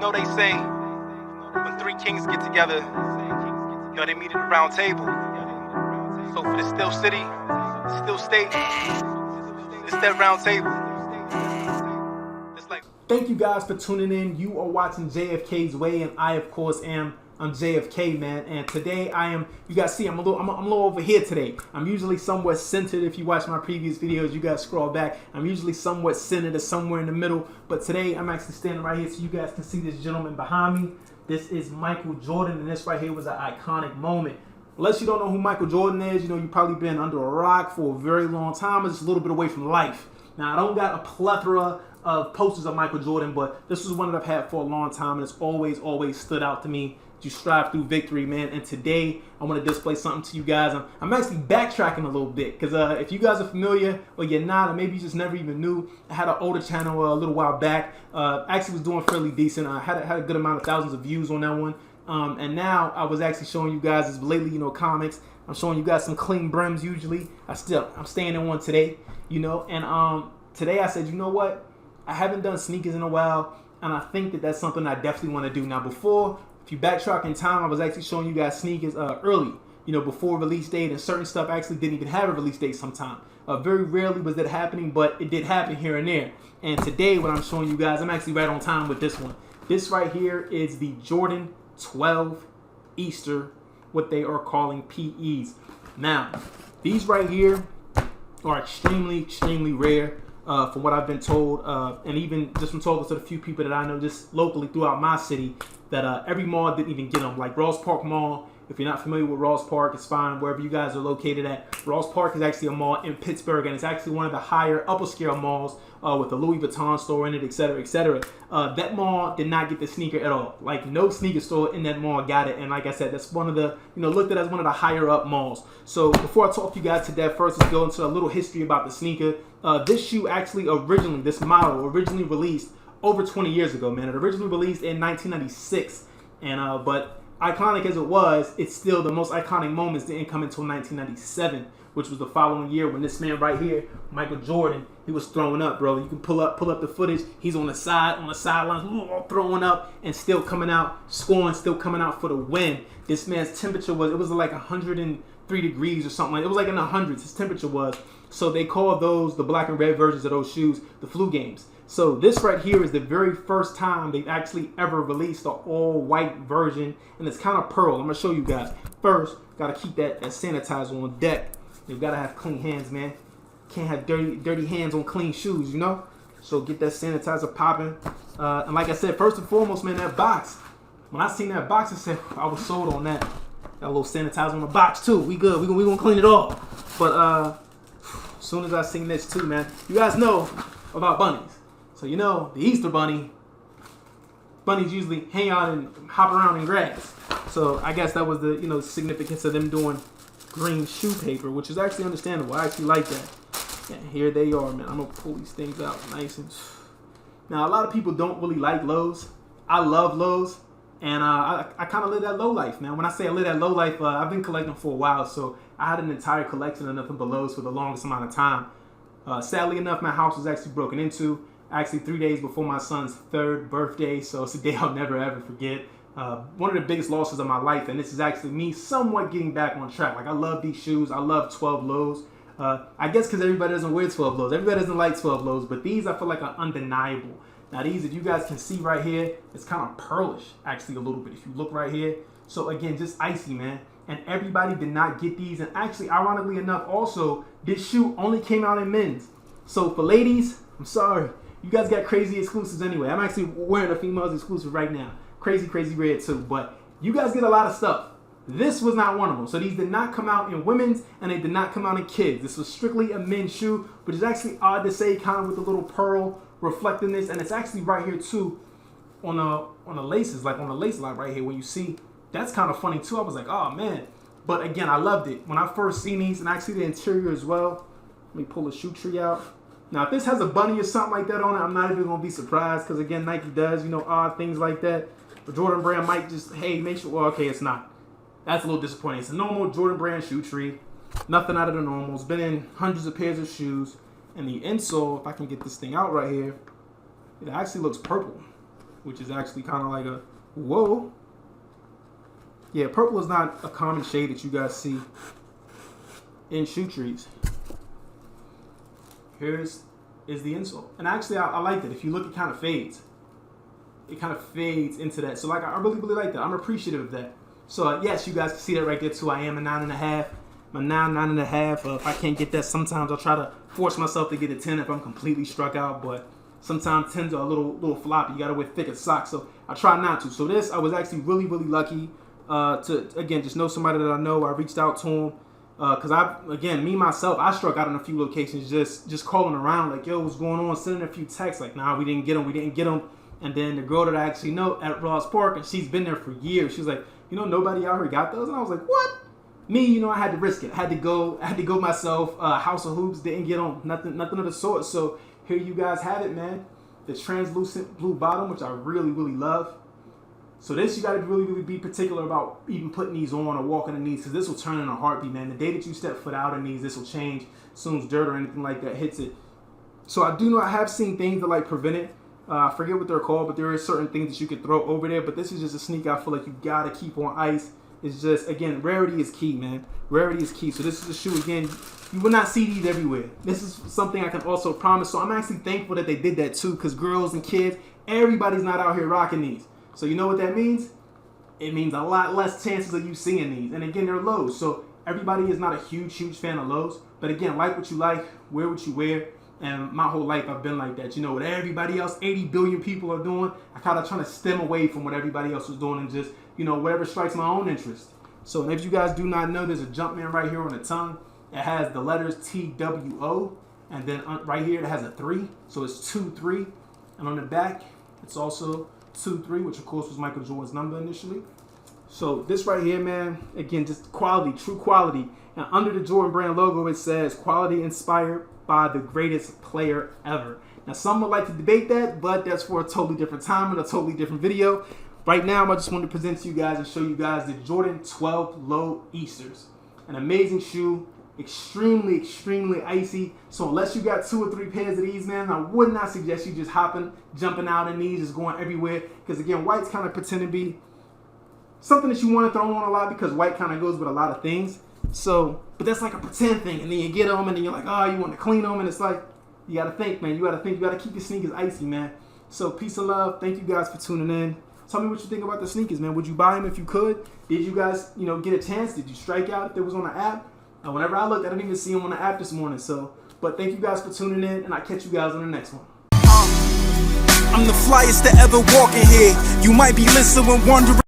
know they say when three kings get together, they meet at the round table. So for the still city, still state, it's that round table. It's like. Thank you guys for tuning in. You are watching JFK's Way, and I, of course, I'm JFK, man. And today you guys see I'm a little over here today. I'm usually somewhat centered. If you watch my previous videos, you guys scroll back. I'm usually somewhat centered or somewhere in the middle. But today I'm actually standing right here so you guys can see this gentleman behind me. This is Michael Jordan, and this right here was an iconic moment. Unless you don't know who Michael Jordan is, you've probably been under a rock for a very long time. It's just a little bit away from life. Now, I don't got a plethora of posters of Michael Jordan, but this was one that I've had for a long time, and it's always stood out to me. You strive through victory, man. And today I want to display something to you guys. I'm actually backtracking a little bit because if you guys are familiar or you're not, or maybe you just never even knew, I had an older channel a little while back. Actually was doing fairly decent. I had a good amount of thousands of views on that one. And now I was actually showing you guys, as lately, comics. I'm showing you guys some clean brims usually. I'm staying in one today, And today I said, you know what? I haven't done sneakers in a while, and I think that that's something I definitely want to do. Now, before, if you backtrack in time, I was actually showing you guys sneakers early, before release date, and certain stuff actually didn't even have a release date sometime. Very rarely was that happening, but it did happen here and there. And today, what I'm showing you guys, I'm actually right on time with this one. This right here is the Jordan 12 Easter, what they are calling PEs. Now, these right here are extremely rare. From what I've been told, and even just from talking to the few people that I know just locally throughout my city, that every mall didn't even get them. Like Ross Park Mall, if you're not familiar with Ross Park, it's fine wherever you guys are located at. Ross Park is actually a mall in Pittsburgh, and it's actually one of the higher upper scale malls with a Louis Vuitton store in it, etc., etc. That mall did not get the sneaker at all. Like, no sneaker store in that mall got it. And like I said, that's one of the, looked at as one of the higher up malls. So before I talk to you guys to that, first let's go into a little history about the sneaker. This shoe actually this model originally released over 20 years ago, man. It originally released in 1996. And but iconic as it was, it's still the most iconic moments didn't come until 1997, which was the following year when this man right here, Michael Jordan, he was throwing up, bro. You can pull up the footage. He's on the sidelines, throwing up and still coming out, scoring, still coming out for the win. This man's temperature was like 103 degrees or something. It was like in the hundreds, his temperature was. So they call those, the black and red versions of those shoes, the flu games. So this right here is the very first time they've actually ever released an all-white version, and it's kind of pearl. I'm gonna show you guys. First, gotta keep that sanitizer on deck. You've gotta have clean hands, man. Can't have dirty hands on clean shoes, So get that sanitizer popping. And like I said, first and foremost, man, that box. When I seen that box, I said I was sold on that. Got a little sanitizer on the box too. We good. We gonna clean it off. But as soon as I seen this too, man, you guys know about bunnies. So the Easter bunnies usually hang out and hop around in grass. So I guess that was the significance of them doing green shoe paper, which is actually understandable. I actually like that. And here they are, man. I'm gonna pull these things out nice and. Now, a lot of people don't really like lows. I love lows, and I kind of live that low life, man. When I say I live that low life, I've been collecting for a while, so I had an entire collection of nothing but lows for the longest amount of time. Sadly enough, my house was actually broken into. Actually 3 days before my son's 3rd birthday, so it's a day I'll never ever forget. One of the biggest losses of my life, and this is actually me somewhat getting back on track. Like, I love these shoes. I love 12 lows. I guess because everybody doesn't wear 12 lows. Everybody doesn't like 12 lows, but these I feel like are undeniable. Now these, if you guys can see right here, it's kind of pearlish actually a little bit if you look right here. So again, just icy, man. And everybody did not get these. And actually, ironically enough, also, this shoe only came out in men's. So for ladies, I'm sorry. You guys got crazy exclusives anyway. I'm actually wearing a female's exclusive right now. Crazy red too. But you guys get a lot of stuff. This was not one of them. So these did not come out in women's, and they did not come out in kids. This was strictly a men's shoe, which is actually odd to say, kind of with a little pearl reflecting this. And it's actually right here too on the laces, like on the lace line right here. When you see, that's kind of funny too. I was like, oh man. But again, I loved it. When I first seen these, and actually the interior as well. Let me pull the shoe tree out. Now, if this has a bunny or something like that on it, I'm not even going to be surprised because, again, Nike does, odd things like that. But Jordan Brand might just, hey, make sure, well, okay, it's not. That's a little disappointing. It's a normal Jordan Brand shoe tree. Nothing out of the normal. It's been in hundreds of pairs of shoes. And the insole, if I can get this thing out right here, it actually looks purple. which is actually kind of like a whoa. Yeah, purple is not a common shade that you guys see in shoe trees. Here's is the insole, and actually I like that. If you look, it kind of fades. It kind of fades into that. So like I really like that. I'm appreciative of that. So yes, you guys can see that right there too. I am a 9.5. My 9.5. If I can't get that, sometimes I'll try to force myself to get a 10 if I'm completely struck out. But sometimes 10s are a little floppy. You gotta wear thicker socks. So I try not to. So this, I was actually really lucky to again just know somebody that I know. I reached out to him because me myself, I struck out in a few locations just calling around like, yo, what's going on? Sending a few texts like, nah, we didn't get them. And then the girl that I actually know at Ross Park, and she's been there for years. She was like, nobody out here got those, and I was like, what? Me, I had to risk it. I had to go myself. House of Hoops didn't get on nothing of the sort. So here you guys have it, man. The translucent blue bottom, which I really love. So this, you got to really be particular about even putting these on or walking in these, because this will turn in a heartbeat, man. The day that you step foot out in these, this will change as soon as dirt or anything like that hits it. So I do know I have seen things that like prevent it. I forget what they're called, but there are certain things that you could throw over there. But this is just a sneaker I feel like you got to keep on ice. It's just, again, rarity is key, man. Rarity is key. So this is a shoe, again, you will not see these everywhere. This is something I can also promise. So I'm actually thankful that they did that too, because girls and kids, everybody's not out here rocking these. So you know what that means? It means a lot less chances of you seeing these. And again, they're lows. So everybody is not a huge fan of lows. But again, like what you like, wear what you wear. And my whole life I've been like that. What everybody else, 80 billion people are doing, I kind of trying to stem away from what everybody else was doing and just, whatever strikes my own interest. So if you guys do not know, there's a Jumpman right here on the tongue. It has the letters TWO, and then right here it has a 3. So it's 2-3. And on the back, it's also 2-3, which of course was Michael Jordan's number initially. So this right here, man, again, just quality, true quality. And under the Jordan brand logo, it says quality inspired by the greatest player ever. Now, some would like to debate that, but that's for a totally different time and a totally different video. Right now, I just wanted to present to you guys and show you guys the Jordan 12 Low Easters. An amazing shoe, extremely icy. So unless you got 2 or 3 pairs of these, man, I would not suggest you just jumping out in these, just going everywhere. Because again, white's kind of pretend to be something that you want to throw on a lot, because white kind of goes with a lot of things. So, but that's like a pretend thing, and then you get them, and then you're like, oh, you want to clean them, and it's like, you got to think, man. You got to keep your sneakers icy, man. So, peace and love. Thank you guys for tuning in. Tell me what you think about the sneakers, man. Would you buy them if you could? Did you guys, get a chance? Did you strike out if it was on the app? Whenever I looked, I didn't even see them on the app this morning. So, but thank you guys for tuning in, and I'll catch you guys on the next one. I'm the flyest to ever walk in here. You might be listening, wondering.